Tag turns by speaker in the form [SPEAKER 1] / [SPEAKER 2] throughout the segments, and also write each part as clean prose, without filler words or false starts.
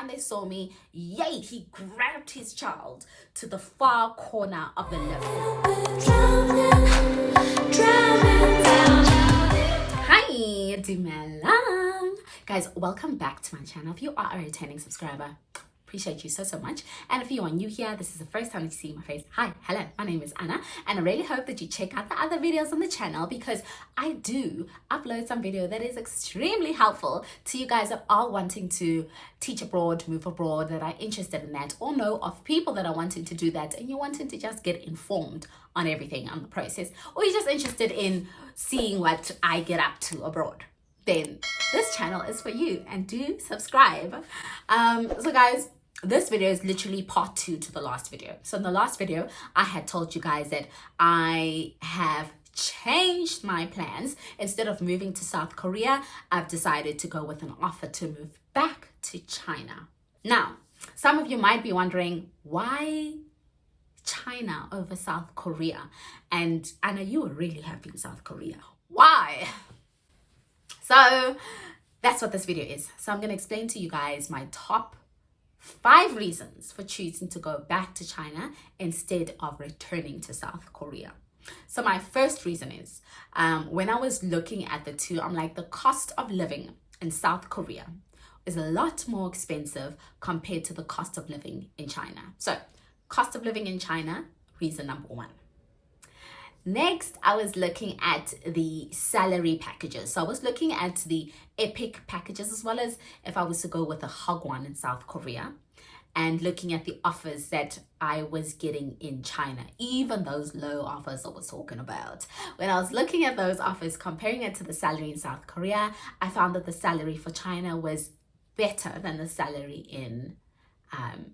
[SPEAKER 1] time they saw me, yay, he grabbed his child to the far corner of the lift. Hi, Dumelang. Guys, welcome back to my channel. If you are a returning subscriber, appreciate you so much. And if you are new here, this is the first time you see my face, hi, hello, my name is Anna, and I really hope that you check out the other videos on the channel, because I do upload some video that is extremely helpful to you guys that are wanting to teach abroad, move abroad, that are interested in that, or know of people that are wanting to do that, and you're wanting to just get informed on everything, on the process, or you're just interested in seeing what I get up to abroad. Then this channel is for you, and do subscribe. So guys, this video is literally part 2 to the last video. So in the last video, I had told you guys that I have changed my plans. Instead of moving to South Korea, I've decided to go with an offer to move back to China. Now, some of you might be wondering, why China over South Korea? And I know you were really happy in South Korea. Why? So that's what this video is. So I'm going to explain to you guys my top 5 reasons for choosing to go back to China instead of returning to South Korea. So my first reason is, when I was looking at the two, I'm like, the cost of living in South Korea is a lot more expensive compared to the cost of living in China. So cost of living in China, reason number 1. Next, I was looking at the salary packages. So I was looking at the Epic packages, as well as if I was to go with a Hagwon in South Korea, and looking at the offers that I was getting in China, even those low offers I was talking about. When I was looking at those offers, comparing it to the salary in South Korea, I found that the salary for China was better than the salary in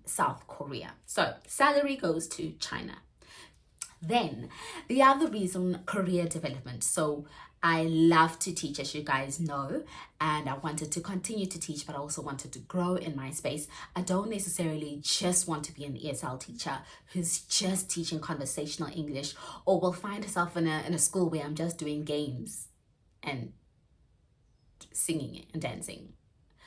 [SPEAKER 1] South Korea. So salary goes to China. Then the other reason, career development. So I love to teach, as you guys know, and I wanted to continue to teach, but I also wanted to grow in my space. I don't necessarily just want to be an ESL teacher who's just teaching conversational English, or will find herself in a school where I'm just doing games and singing and dancing.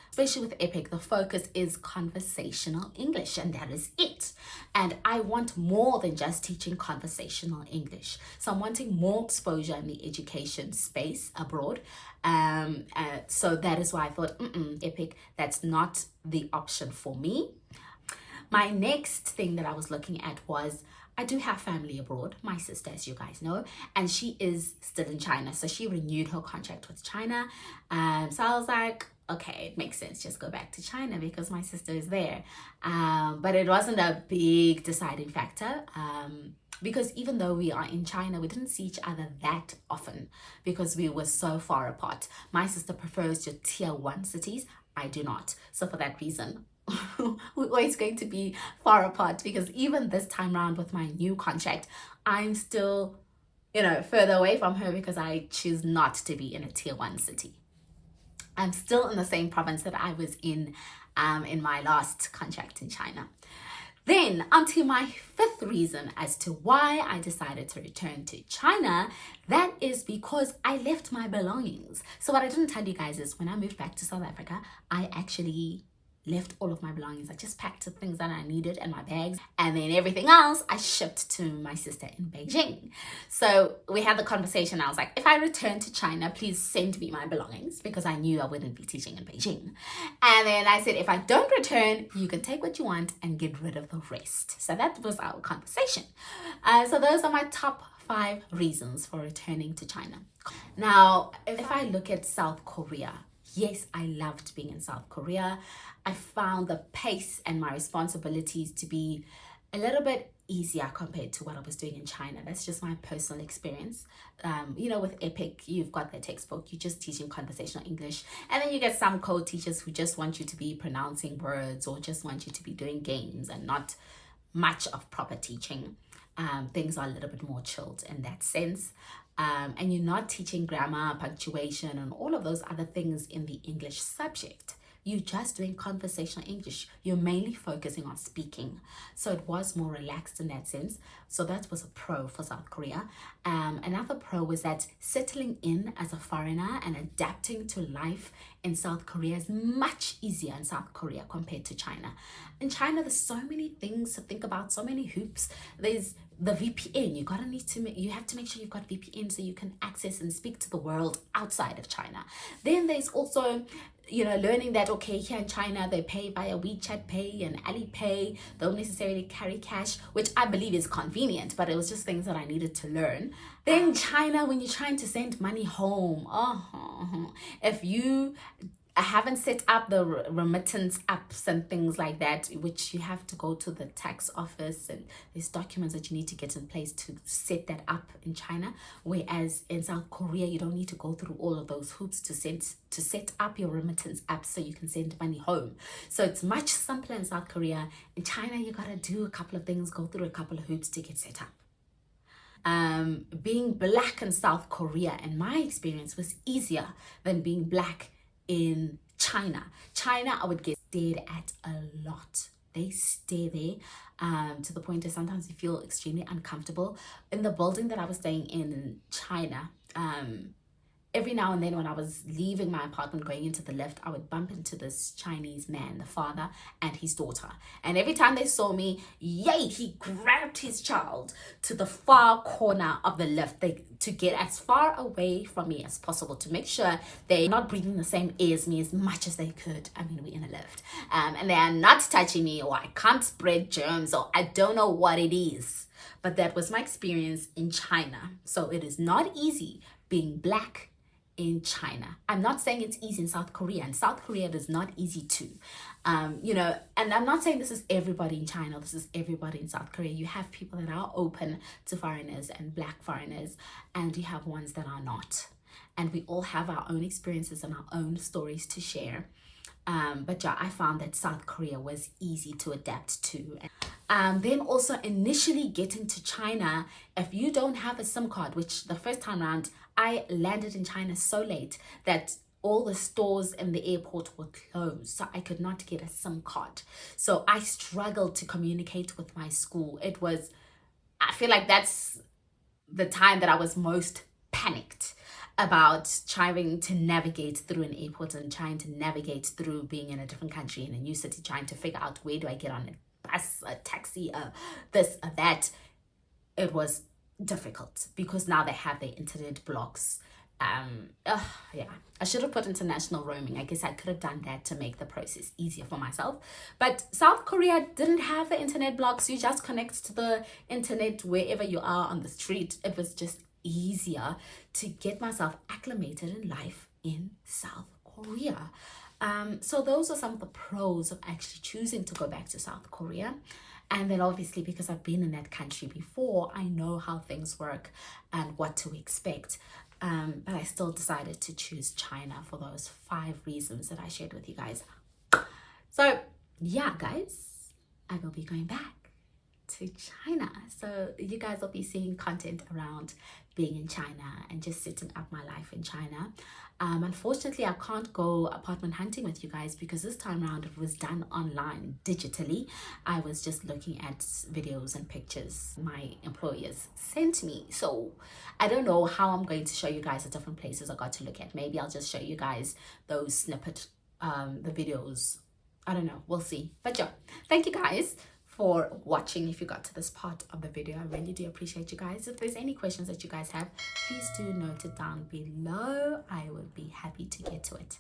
[SPEAKER 1] Especially with Epic, the focus is conversational English, and that is it. And I want more than just teaching conversational English. So I'm wanting more exposure in the education space abroad. So that is why I thought, Epic, that's not the option for me. My next thing that I was looking at was, I do have family abroad, my sister, as you guys know, and she is still in China. So she renewed her contract with China. So I was like, okay, it makes sense, just go back to China because my sister is there. But it wasn't a big deciding factor, because even though we are in China, we didn't see each other that often because we were so far apart. My sister prefers your tier 1 cities. I do not. So for that reason, we're always going to be far apart, because even this time around with my new contract, I'm still, further away from her because I choose not to be in a tier 1 city. I'm still in the same province that I was in my last contract in China. Then onto my 5th reason as to why I decided to return to China. That is because I left my belongings. So what I didn't tell you guys is, when I moved back to South Africa, I actually left all of my belongings. I just packed the things that I needed in my bags, and then everything else I shipped to my sister in Beijing. So we had the conversation. I was like, if I return to China, please send me my belongings, because I knew I wouldn't be teaching in Beijing. And then I said, if I don't return, you can take what you want and get rid of the rest. So that was our conversation. So those are my top 5 reasons for returning to China. Now, if I look at South Korea, yes, I loved being in South Korea. I found the pace and my responsibilities to be a little bit easier compared to what I was doing in China. That's just my personal experience. With Epic, you've got the textbook, you're just teaching conversational English. And then you get some code teachers who just want you to be pronouncing words, or just want you to be doing games and not much of proper teaching. Things are a little bit more chilled in that sense. And you're not teaching grammar, punctuation, and all of those other things in the English subject. You're just doing conversational English. You're mainly focusing on speaking. So it was more relaxed in that sense. So that was a pro for South Korea. Another pro was that settling in as a foreigner and adapting to life in South Korea is much easier in South Korea compared to China. In China, there's so many things to think about, so many hoops. There's the VPN. You have to make sure you've got VPN so you can access and speak to the world outside of China. Then there's also, learning that, okay, here in China, they pay via WeChat Pay and Alipay. Don't necessarily carry cash, which I believe is convenient, but it was just things that I needed to learn. Then China, when you're trying to send money home, if you haven't set up the remittance apps and things like that, which you have to go to the tax office, and there's documents that you need to get in place to set that up in China, whereas in South Korea you don't need to go through all of those hoops to set up your remittance apps so you can send money home. So it's much simpler in South Korea. In China, you gotta do a couple of things, go through a couple of hoops to get set up. Being black in South Korea, in my experience, was easier than being black in China. China, I would get stared at a lot. They stay there to the point that sometimes you feel extremely uncomfortable. In the building that I was staying in China, every now and then when I was leaving my apartment going into the lift, I would bump into this Chinese man, the father and his daughter. And every time they saw me, he grabbed his child to the far corner of the lift to get as far away from me as possible, to make sure they're not breathing the same air as me as much as they could. I mean, we're in a lift. And they are not touching me, or I can't spread germs, or I don't know what it is. But that was my experience in China. So it is not easy being black in China. I'm not saying it's easy in South Korea, and South Korea is not easy too. And I'm not saying this is everybody in China, this is everybody in South Korea. You have people that are open to foreigners and black foreigners, and you have ones that are not. And we all have our own experiences and our own stories to share. But yeah, I found that South Korea was easy to adapt to. Then also initially getting to China, if you don't have a SIM card, which the first time around, I landed in China so late that all the stores in the airport were closed, so I could not get a SIM card. So I struggled to communicate with my school. I feel like that's the time that I was most panicked about trying to navigate through an airport and trying to navigate through being in a different country, in a new city, trying to figure out where do I get on a bus, a taxi, this, that. It was difficult because now they have their internet blocks. I should have put international roaming. I guess I could have done that to make the process easier for myself. But South Korea didn't have the internet blocks. You just connect to the internet wherever you are on the street. It was just easier to get myself acclimated in life in South Korea. So those are some of the pros of actually choosing to go back to South Korea. And then obviously, because I've been in that country before, I know how things work and what to expect. But I still decided to choose China for those 5 reasons that I shared with you guys. So yeah, guys, I will be going back to China. So you guys will be seeing content around being in China and just setting up my life in China. Unfortunately, I can't go apartment hunting with you guys because this time around it was done online, digitally. I was just looking at videos and pictures my employers sent me. So I don't know how I'm going to show you guys the different places I got to look at. Maybe I'll just show you guys those snippet, the videos. I don't know, we'll see. But yeah, thank you guys for watching. If you got to this part of the video, I really do appreciate you guys. If there's any questions that you guys have, please do note it down below. I would be happy to get to it.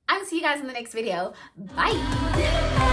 [SPEAKER 1] I'll see you guys in the next video. Bye.